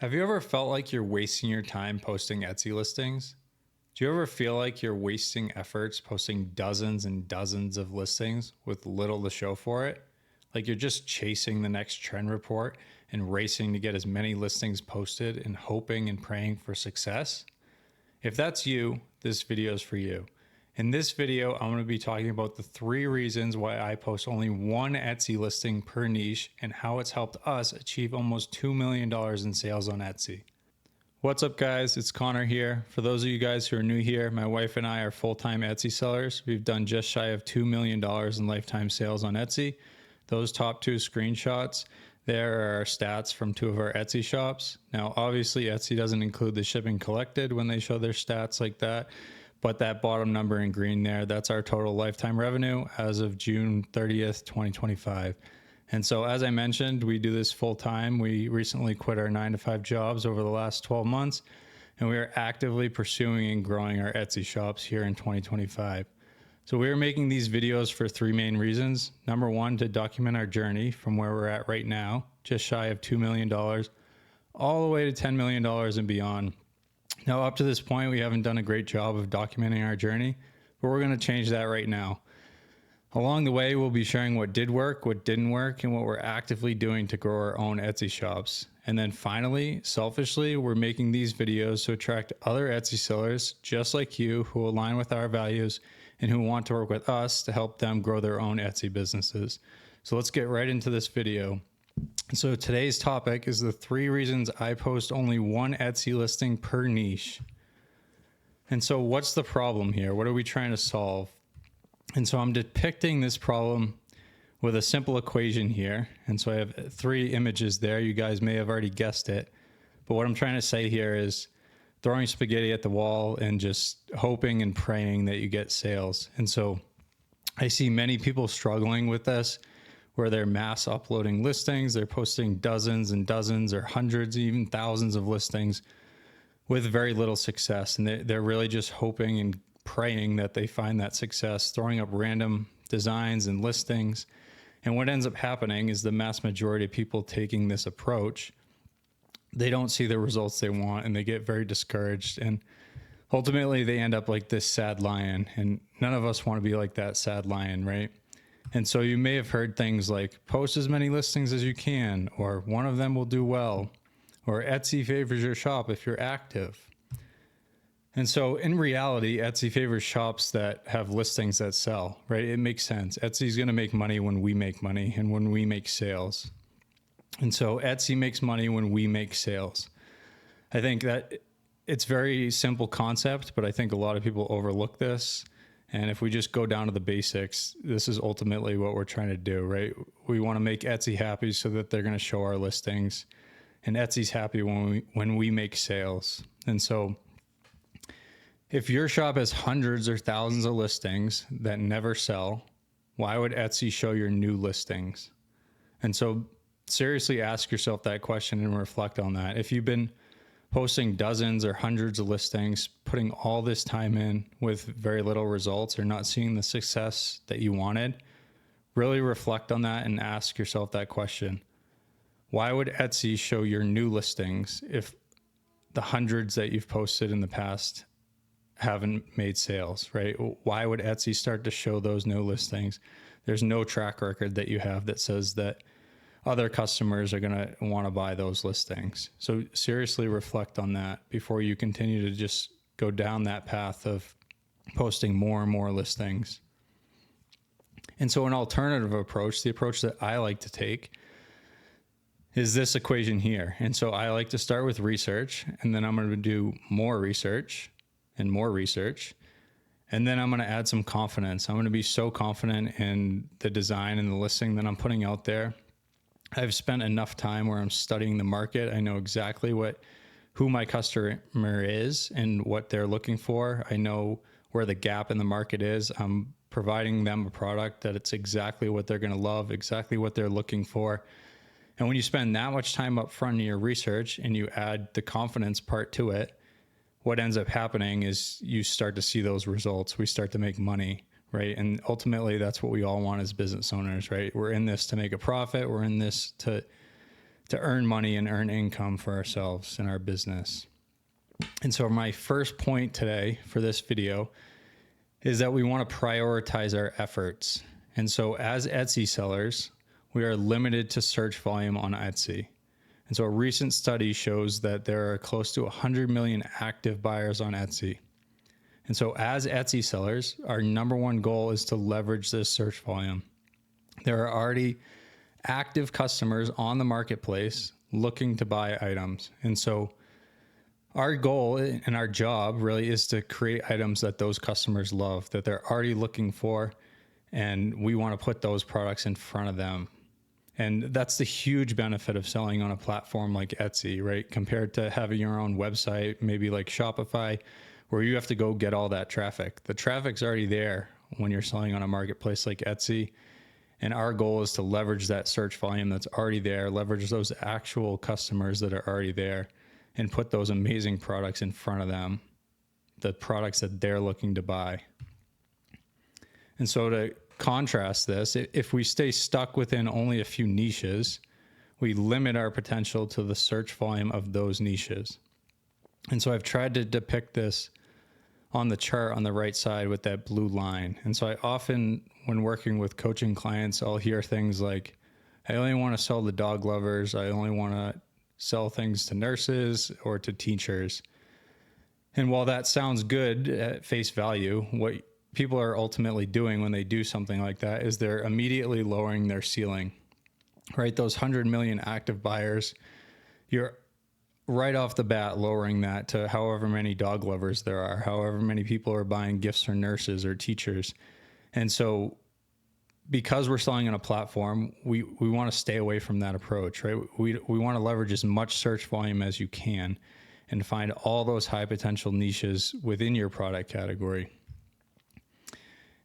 Have you ever felt like you're wasting your time posting Etsy listings? Do you ever feel like you're wasting efforts posting dozens and dozens of listings with little to show for it? Like you're just chasing the next trend report and racing to get as many listings posted and hoping and praying for success? If that's you, this video is for you. In this video, I'm going to be talking about the 3 reasons why I post only one Etsy listing per niche and how it's helped us achieve almost $2 million in sales on Etsy. What's up, guys? It's Connor here. For those of you guys who are new here, my wife and I are full-time Etsy sellers. We've done just shy of $2 million in lifetime sales on Etsy. Those top 2 screenshots, there are our stats from 2 of our Etsy shops. Now, obviously, Etsy doesn't include the shipping collected when they show their stats like that. But that bottom number in green there, that's our total lifetime revenue as of June 30th, 2025. And so, as I mentioned, we do this full time. We recently quit our 9-to-5 jobs over the last 12 months, and we are actively pursuing and growing our Etsy shops here in 2025. So we are making these videos for 3 main reasons. Number 1, to document our journey from where we're at right now, just shy of $2 million, all the way to $10 million and beyond. Now, up to this point, we haven't done a great job of documenting our journey, but we're going to change that right now. Along the way, we'll be sharing what did work, what didn't work, and what we're actively doing to grow our own Etsy shops. And then finally, selfishly, we're making these videos to attract other Etsy sellers just like you who align with our values and who want to work with us to help them grow their own Etsy businesses. So let's get right into this video. So today's topic is the 3 reasons I post only one Etsy listing per niche. And so what's the problem here? What are we trying to solve? And so I'm depicting this problem with a simple equation here. And so I have 3 images there. You guys may have already guessed it. But what I'm trying to say here is throwing spaghetti at the wall and just hoping and praying that you get sales. And so I see many people struggling with this, where they're mass uploading listings. They're posting dozens and dozens or hundreds, even thousands of listings with very little success. And they're really just hoping and praying that they find that success, throwing up random designs and listings. And what ends up happening is the mass majority of people taking this approach, they don't see the results they want and they get very discouraged. And ultimately they end up like this sad lion. And none of us want to be like that sad lion, right? And so you may have heard things like post as many listings as you can, or one of them will do well, or Etsy favors your shop if you're active. And so in reality, Etsy favors shops that have listings that sell, right? It makes sense. Etsy's going to make money when we make money and when we make sales. And so Etsy makes money when we make sales. I think that it's very simple concept, but I think a lot of people overlook this. And if we just go down to the basics, this is ultimately what we're trying to do, right? We want to make Etsy happy so that they're going to show our listings, and Etsy's happy when we make sales. And so if your shop has hundreds or thousands of listings that never sell, why would Etsy show your new listings? And so seriously ask yourself that question and reflect on that. If you've been posting dozens or hundreds of listings, putting all this time in with very little results or not seeing the success that you wanted, really reflect on that and ask yourself that question. Why would Etsy show your new listings if the hundreds that you've posted in the past haven't made sales, right? Why would Etsy start to show those new listings? There's no track record that you have that says that other customers are going to want to buy those listings. So seriously reflect on that before you continue to just go down that path of posting more and more listings. And so an alternative approach, the approach that I like to take, is this equation here. And so I like to start with research, and then I'm going to do more research and more research. And then I'm going to add some confidence. I'm going to be so confident in the design and the listing that I'm putting out there. I've spent enough time where I'm studying the market. I know exactly who my customer is and what they're looking for. I know where the gap in the market is. I'm providing them a product that it's exactly what they're going to love, exactly what they're looking for. And when you spend that much time up front in your research and you add the confidence part to it, what ends up happening is you start to see those results. We start to make money. Right. And ultimately, that's what we all want as business owners, right? We're in this to make a profit. We're in this to to earn money and earn income for ourselves and our business. And so my first point today for this video is that we want to prioritize our efforts. And so as Etsy sellers, we are limited to search volume on Etsy. And so a recent study shows that there are close to 100 million active buyers on Etsy. And so as Etsy sellers, our number one goal is to leverage this search volume. There are already active customers on the marketplace looking to buy items. And so our goal and our job really is to create items that those customers love, that they're already looking for, and we want to put those products in front of them. And that's the huge benefit of selling on a platform like Etsy, right? Compared to having your own website, maybe like Shopify, where you have to go get all that traffic. The traffic's already there when you're selling on a marketplace like Etsy. And our goal is to leverage that search volume that's already there, leverage those actual customers that are already there, and put those amazing products in front of them, the products that they're looking to buy. And so to contrast this, if we stay stuck within only a few niches, we limit our potential to the search volume of those niches. And so I've tried to depict this on the chart on the right side with that blue line. And so I often, when working with coaching clients, I'll hear things like, I only want to sell to dog lovers. I only want to sell things to nurses or to teachers. And while that sounds good at face value, what people are ultimately doing when they do something like that is they're immediately lowering their ceiling, right? Those 100 million active buyers, you're right off the bat lowering that to however many dog lovers there are, however many people are buying gifts for nurses or teachers. And so because we're selling on a platform, we want to stay away from that approach, right? We want to leverage as much search volume as you can and find all those high potential niches within your product category.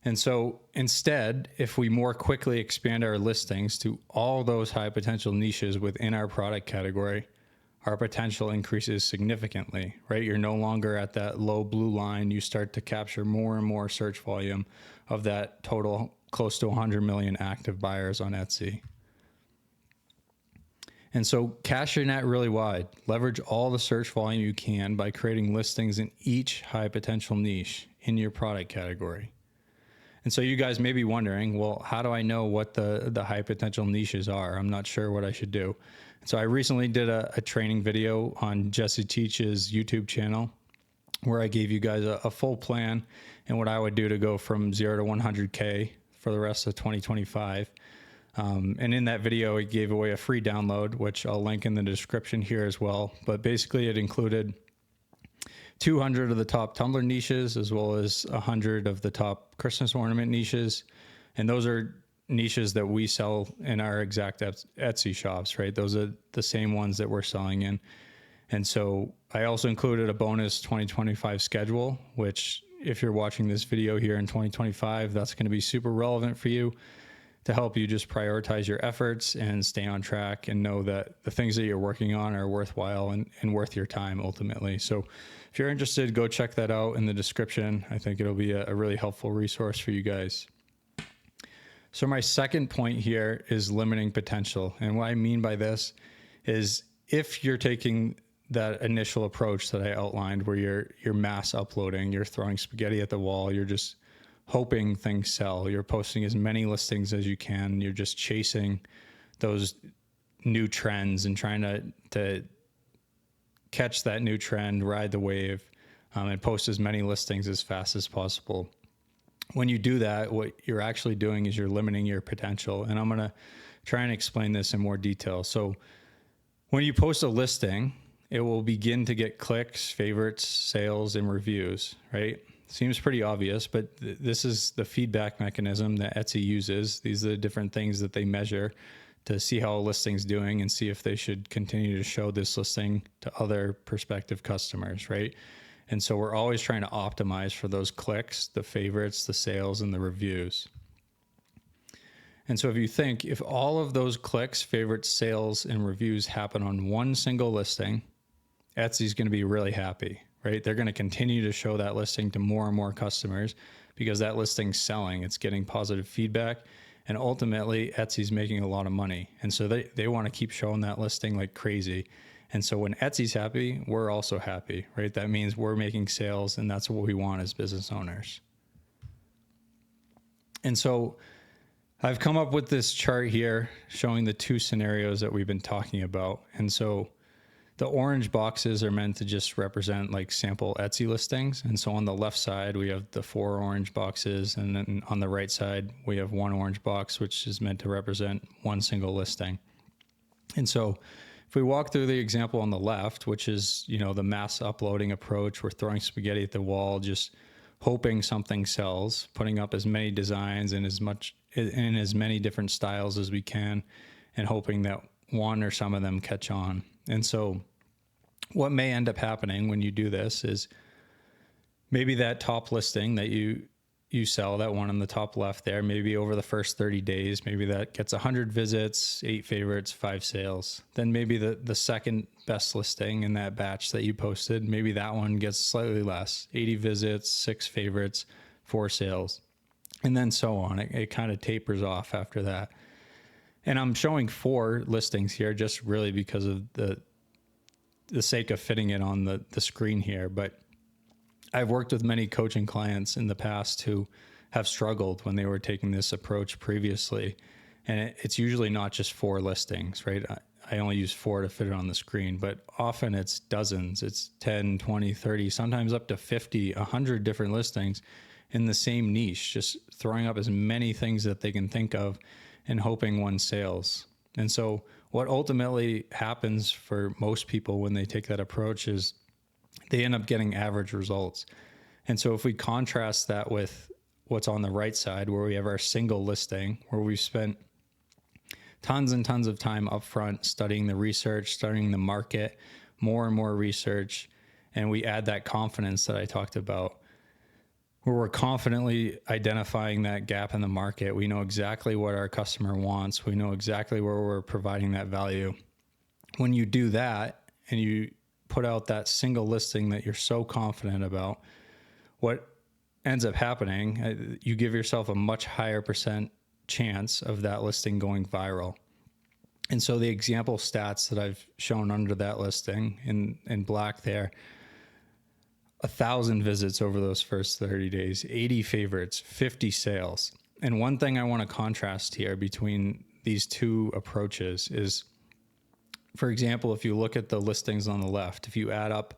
And so instead, if we more quickly expand our listings to all those high potential niches within our product category, our potential increases significantly, right? You're no longer at that low blue line. You start to capture more and more search volume of that total close to 100 million active buyers on Etsy. And so cast your net really wide. Leverage all the search volume you can by creating listings in each high potential niche in your product category. And so you guys may be wondering, well, how do I know what the high potential niches are? I'm not sure what I should do. So I recently did a training video on Jesse Teach's YouTube channel where I gave you guys a full plan and what I would do to go from 0 to 100K for the rest of 2025. And in that video, it gave away a free download, which I'll link in the description here as well. But basically it included 200 of the top tumbler niches, as well as 100 of the top Christmas ornament niches. And those are niches that we sell in our exact Etsy shops, right? Those are the same ones that we're selling in. And so I also included a bonus 2025 schedule, which if you're watching this video here in 2025, that's going to be super relevant for you to help you just prioritize your efforts and stay on track and know that the things that you're working on are worthwhile and worth your time ultimately. So if you're interested, go check that out in the description. I think it'll be a really helpful resource for you guys. So my second point here is limiting potential. And what I mean by this is if you're taking that initial approach that I outlined where you're mass uploading, you're throwing spaghetti at the wall, you're just hoping things sell, you're posting as many listings as you can, you're just chasing those new trends and trying to catch that new trend, ride the wave, and post as many listings as fast as possible. When you do that, what you're actually doing is you're limiting your potential. And I'm going to try and explain this in more detail. So when you post a listing, it will begin to get clicks, favorites, sales, and reviews, right? Seems pretty obvious, but this is the feedback mechanism that Etsy uses. These are the different things that they measure to see how a listing's doing and see if they should continue to show this listing to other prospective customers, right? And so we're always trying to optimize for those clicks, the favorites, the sales, and the reviews. And so if you think, if all of those clicks, favorites, sales, and reviews happen on one single listing, Etsy's going to be really happy, right? They're going to continue to show that listing to more and more customers because that listing's selling. It's getting positive feedback And ultimately, Etsy's making a lot of money. And so they want to keep showing that listing like crazy. And so when Etsy's happy, we're also happy, right? That means we're making sales, and that's what we want as business owners. And so I've come up with this chart here showing the two scenarios that we've been talking about. And so the orange boxes are meant to just represent like sample Etsy listings. And so on the left side, we have the 4 orange boxes. And then on the right side, we have 1 orange box, which is meant to represent one single listing. And so if we walk through the example on the left, which is, the mass uploading approach, we're throwing spaghetti at the wall, just hoping something sells, putting up as many designs and in as many different styles as we can, and hoping that one or some of them catch on. And so what may end up happening when you do this is maybe that top listing that you sell, that one on the top left there, maybe over the first 30 days, maybe that gets 100 visits, 8 favorites, 5 sales. Then maybe the second best listing in that batch that you posted, maybe that one gets slightly less, 80 visits, 6 favorites, 4 sales, and then so on. It kind of tapers off after that. And I'm showing 4 listings here just really because of the sake of fitting it on the screen here. But I've worked with many coaching clients in the past who have struggled when they were taking this approach previously. And it's usually not just 4 listings, right? I only use 4 to fit it on the screen, but often it's dozens, it's 10, 20, 30, sometimes up to 50, 100 different listings in the same niche, just throwing up as many things that they can think of and hoping one sales. And so what ultimately happens for most people when they take that approach is they end up getting average results. And so if we contrast that with what's on the right side, where we have our single listing, where we've spent tons and tons of time upfront studying the research, studying the market, more and more research, and we add that confidence that I talked about, where we're confidently identifying that gap in the market. We know exactly what our customer wants. We know exactly where we're providing that value. When you do that and you put out that single listing that you're so confident about, what ends up happening, you give yourself a much higher % chance of that listing going viral. And so the example stats that I've shown under that listing in black there, 1,000 visits over those first 30 days, 80 favorites, 50 sales. And one thing I want to contrast here between these two approaches is, for example, if you look at the listings on the left, if you add up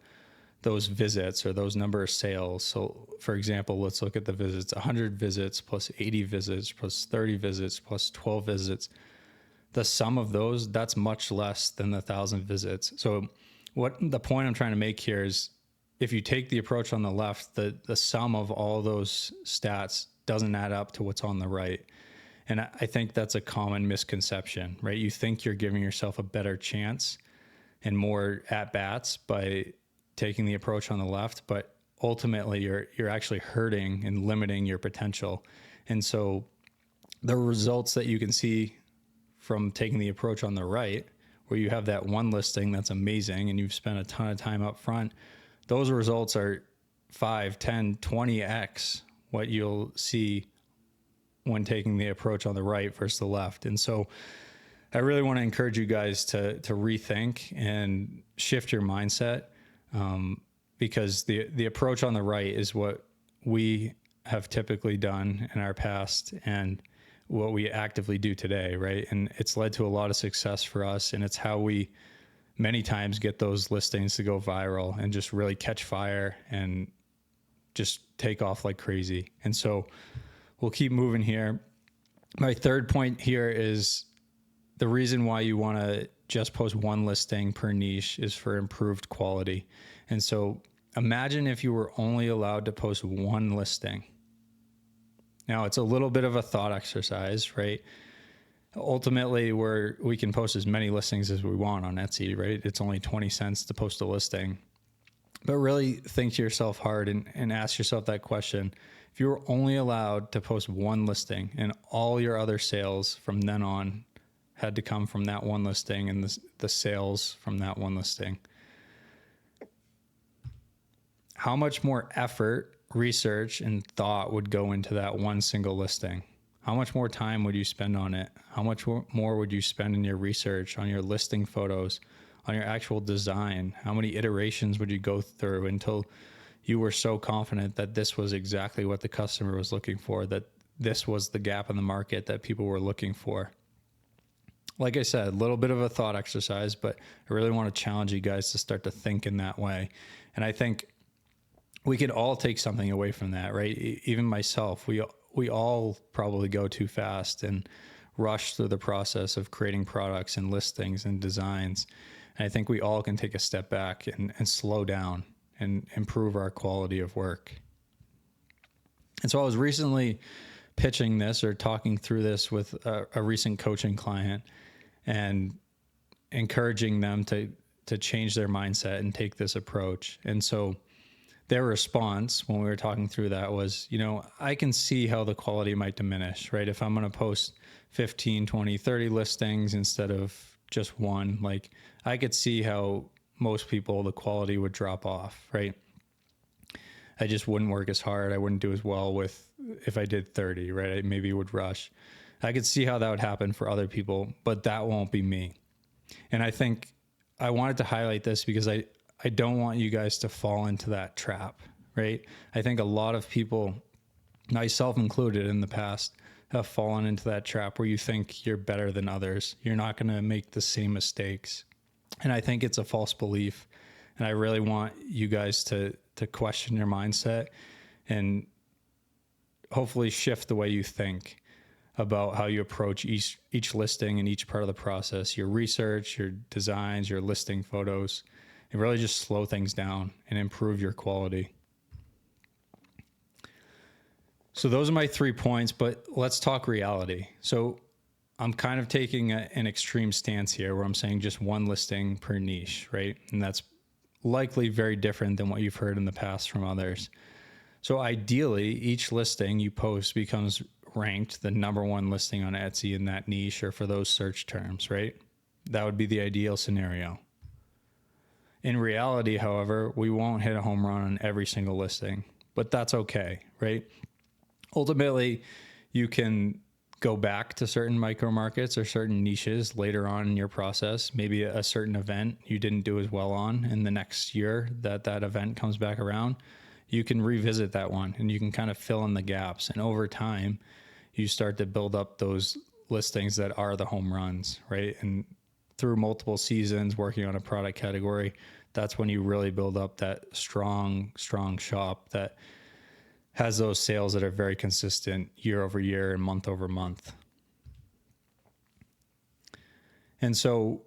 those visits or those number of sales. So for example, let's look at the visits, 100 visits plus 80 visits plus 30 visits plus 12 visits. The sum of those, that's much less than the 1,000 visits. So what the point I'm trying to make here is, if you take the approach on the left, the sum of all those stats doesn't add up to what's on the right. And I think that's a common misconception, right? You think you're giving yourself a better chance and more at-bats by taking the approach on the left, but ultimately you're actually hurting and limiting your potential. And so the results that you can see from taking the approach on the right, where you have that one listing that's amazing and you've spent a ton of time up front, those results are 5, 10, 20x what you'll see when taking the approach on the right versus the left. And so I really want to encourage you guys to rethink and shift your mindset, because the approach on the right is what we have typically done in our past and what we actively do today, right? And it's led to a lot of success for us, and it's how we many times get those listings to go viral and just really catch fire and just take off like crazy. And so we'll keep moving here. My third point here is the reason why you want to just post one listing per niche is for improved quality. And so imagine if you were only allowed to post one listing. Now, it's a little bit of a thought exercise, right? Ultimately, we can post as many listings as we want on Etsy, right? It's only 20 cents to post a listing. But really think to yourself hard and ask yourself that question. If you were only allowed to post one listing and all your other sales from then on had to come from that one listing and the sales from that one listing, how much more effort, research, and thought would go into that one single listing? How much more time would you spend on it? How much more would you spend in your research, on your listing photos, on your actual design? How many iterations would you go through until you were so confident that this was exactly what the customer was looking for, that this was the gap in the market that people were looking for? Like I said, a little bit of a thought exercise, but I really want to challenge you guys to start to think in that way. And I think we could all take something away from that, right? Even myself, we all probably go too fast and rush through the process of creating products and listings and designs. And I think we all can take a step back and slow down and improve our quality of work. And so I was recently pitching this or talking through this with a recent coaching client and encouraging them to change their mindset and take this approach. And so their response when we were talking through that was, I can see how the quality might diminish, right? If I'm going to post 15, 20, 30 listings instead of just one, like I could see how most people, the quality would drop off, right? I just wouldn't work as hard. I wouldn't do as well if I did 30, right? I maybe would rush. I could see how that would happen for other people, but that won't be me. And I think I wanted to highlight this because I don't want you guys to fall into that trap, right? I think a lot of people, myself included in the past, have fallen into that trap where you think you're better than others. You're not going to make the same mistakes. And I think it's a false belief. And I really want you guys to question your mindset and hopefully shift the way you think about how you approach each listing and each part of the process, your research, your designs, your listing photos, and really just slow things down and improve your quality. So those are my 3 points, but let's talk reality. So I'm kind of taking an extreme stance here where I'm saying just one listing per niche, right? And that's likely very different than what you've heard in the past from others. So ideally, each listing you post becomes ranked the number 1 listing on Etsy in that niche or for those search terms, right? That would be the ideal scenario. In reality, however, we won't hit a home run on every single listing, but that's okay, right? Ultimately, you can go back to certain micro markets or certain niches later on in your process. Maybe a certain event you didn't do as well on in the next year that event comes back around. You can revisit that one and you can kind of fill in the gaps. And over time, you start to build up those listings that are the home runs, right? And through multiple seasons working on a product category, that's when you really build up that strong shop that has those sales that are very consistent year over year and month over month. And so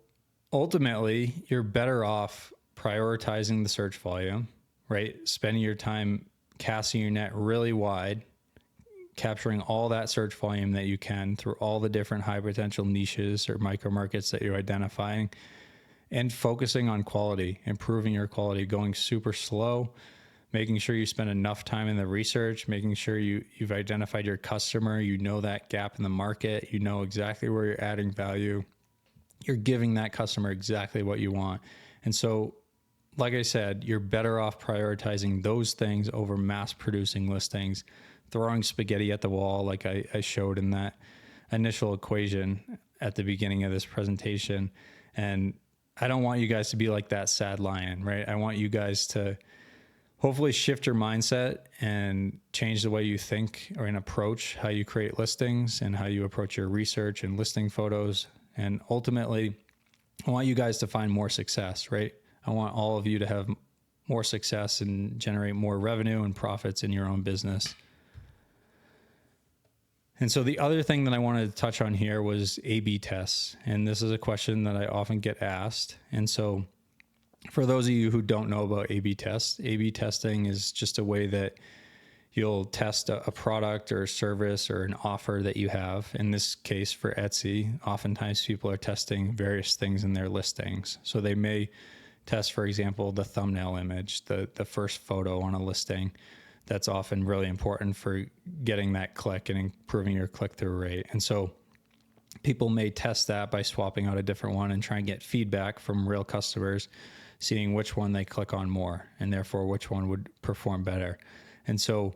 ultimately, you're better off prioritizing the search volume, right? Spending your time casting your net really wide, capturing all that search volume that you can through all the different high potential niches or micro markets that you're identifying, and focusing on quality, improving your quality, going super slow, making sure you spend enough time in the research, making sure you've identified your customer, you know that gap in the market, you know exactly where you're adding value, you're giving that customer exactly what you want. And so, like I said, you're better off prioritizing those things over mass producing listings, throwing spaghetti at the wall like I showed in that initial equation at the beginning of this presentation. And I don't want you guys to be like that sad lion, right? I want you guys to hopefully shift your mindset and change the way you think or approach how you create listings and how you approach your research and listing photos. And ultimately, I want you guys to find more success, right? I want all of you to have more success and generate more revenue and profits in your own business. And so the other thing that I wanted to touch on here was A/B tests. And this is a question that I often get asked. And so for those of you who don't know about A/B tests, A/B testing is just a way that you'll test a product or a service or an offer that you have. In this case, for Etsy, oftentimes people are testing various things in their listings. So they may test, for example, the thumbnail image, the first photo on a listing. That's often really important for getting that click and improving your click-through rate. And so people may test that by swapping out a different one and try and get feedback from real customers, seeing which one they click on more and therefore which one would perform better. And so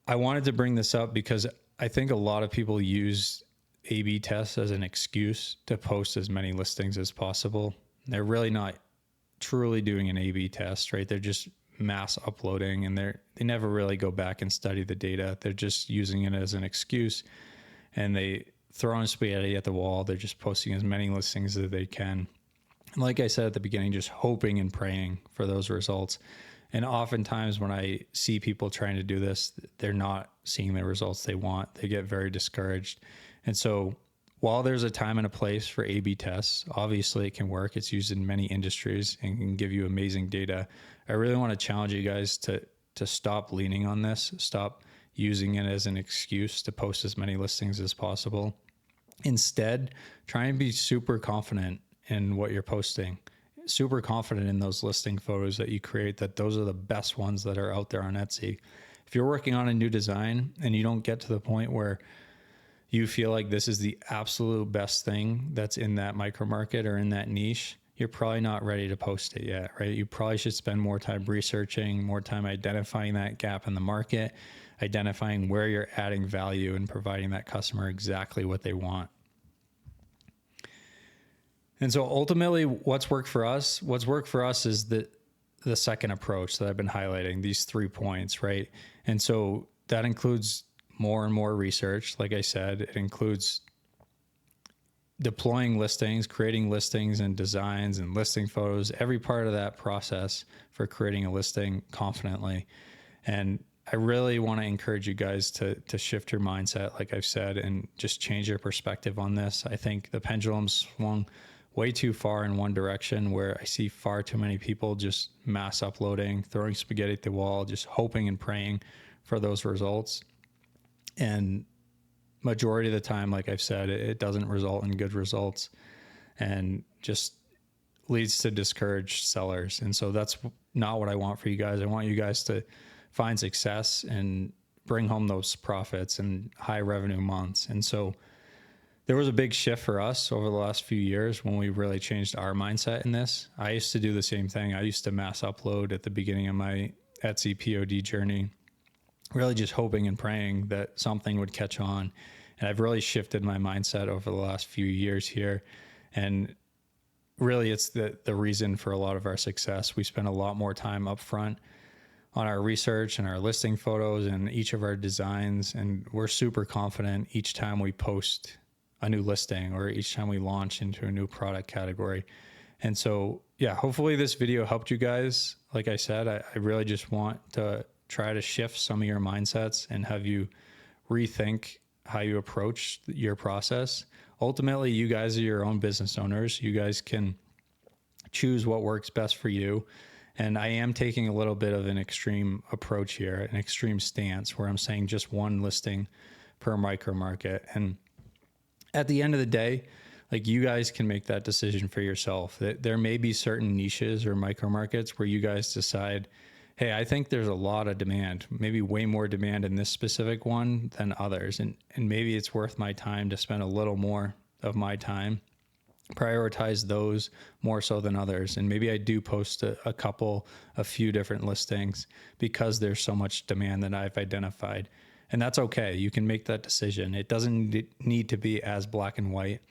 I wanted to bring this up because I think a lot of people use A/B tests as an excuse to post as many listings as possible. They're really not truly doing an A/B test, right? They're just mass uploading, and they never really go back and study the data. They're just using it as an excuse, and they throwing spaghetti at the wall. They're just posting as many listings as they can. And like I said at the beginning, just hoping and praying for those results. And oftentimes when I see people trying to do this, they're not seeing the results they want. They get very discouraged. And so while there's a time and a place for A/B tests, obviously it can work. It's used in many industries and can give you amazing data. I really want to challenge you guys to stop leaning on this, stop using it as an excuse to post as many listings as possible. Instead, try and be super confident in what you're posting, super confident in those listing photos that you create, that those are the best ones that are out there on Etsy. If you're working on a new design and you don't get to the point where you feel like this is the absolute best thing that's in that micro market or in that niche, you're probably not ready to post it yet, right? You probably should spend more time researching, more time identifying that gap in the market, identifying where you're adding value and providing that customer exactly what they want. And so ultimately what's worked for us is the second approach that I've been highlighting, these 3 points, right? And so that includes more and more research. Like I said, it includes deploying listings, creating listings and designs and listing photos, every part of that process for creating a listing confidently. And I really want to encourage you guys to shift your mindset, like I've said, and just change your perspective on this. I think the pendulum swung way too far in one direction, where I see far too many people just mass uploading, throwing spaghetti at the wall, just hoping and praying for those results. And majority of the time, like I've said, it doesn't result in good results and just leads to discouraged sellers. And so that's not what I want for you guys. I want you guys to find success and bring home those profits and high revenue months. And so there was a big shift for us over the last few years when we really changed our mindset in this. I used to do the same thing. I used to mass upload at the beginning of my Etsy POD journey, really just hoping and praying that something would catch on. And I've really shifted my mindset over the last few years here. And really it's the reason for a lot of our success. We spend a lot more time up front on our research and our listing photos and each of our designs. And we're super confident each time we post a new listing or each time we launch into a new product category. And so, yeah, hopefully this video helped you guys. Like I said, I really just want to try to shift some of your mindsets and have you rethink how you approach your process. Ultimately, you guys are your own business owners. You guys can choose what works best for you. And I am taking a little bit of an extreme approach here, an extreme stance where I'm saying just one listing per micro market. And at the end of the day, like, you guys can make that decision for yourself. There may be certain niches or micro markets where you guys decide, hey, I think there's a lot of demand, maybe way more demand in this specific one than others. And maybe it's worth my time to spend a little more of my time, prioritize those more so than others. And maybe I do post a few different listings because there's so much demand that I've identified. And that's okay. You can make that decision. It doesn't need to be as black and white,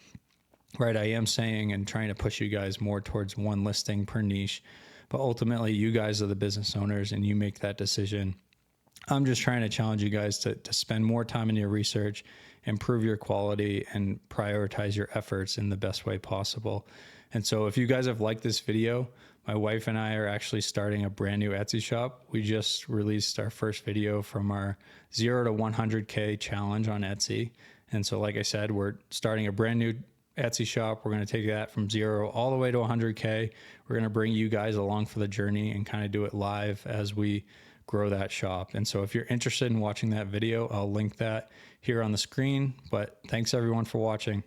right? I am saying and trying to push you guys more towards one listing per niche, but ultimately you guys are the business owners and you make that decision. I'm just trying to challenge you guys to spend more time in your research, improve your quality, and prioritize your efforts in the best way possible. And so if you guys have liked this video, my wife and I are actually starting a brand new Etsy shop. We just released our first video from our 0 to 100K challenge on Etsy. And so, like I said, we're starting a brand new Etsy shop. We're going to take that from 0 all the way to 100K. We're going to bring you guys along for the journey and kind of do it live as we grow that shop. And so if you're interested in watching that video, I'll link that here on the screen. But thanks everyone for watching.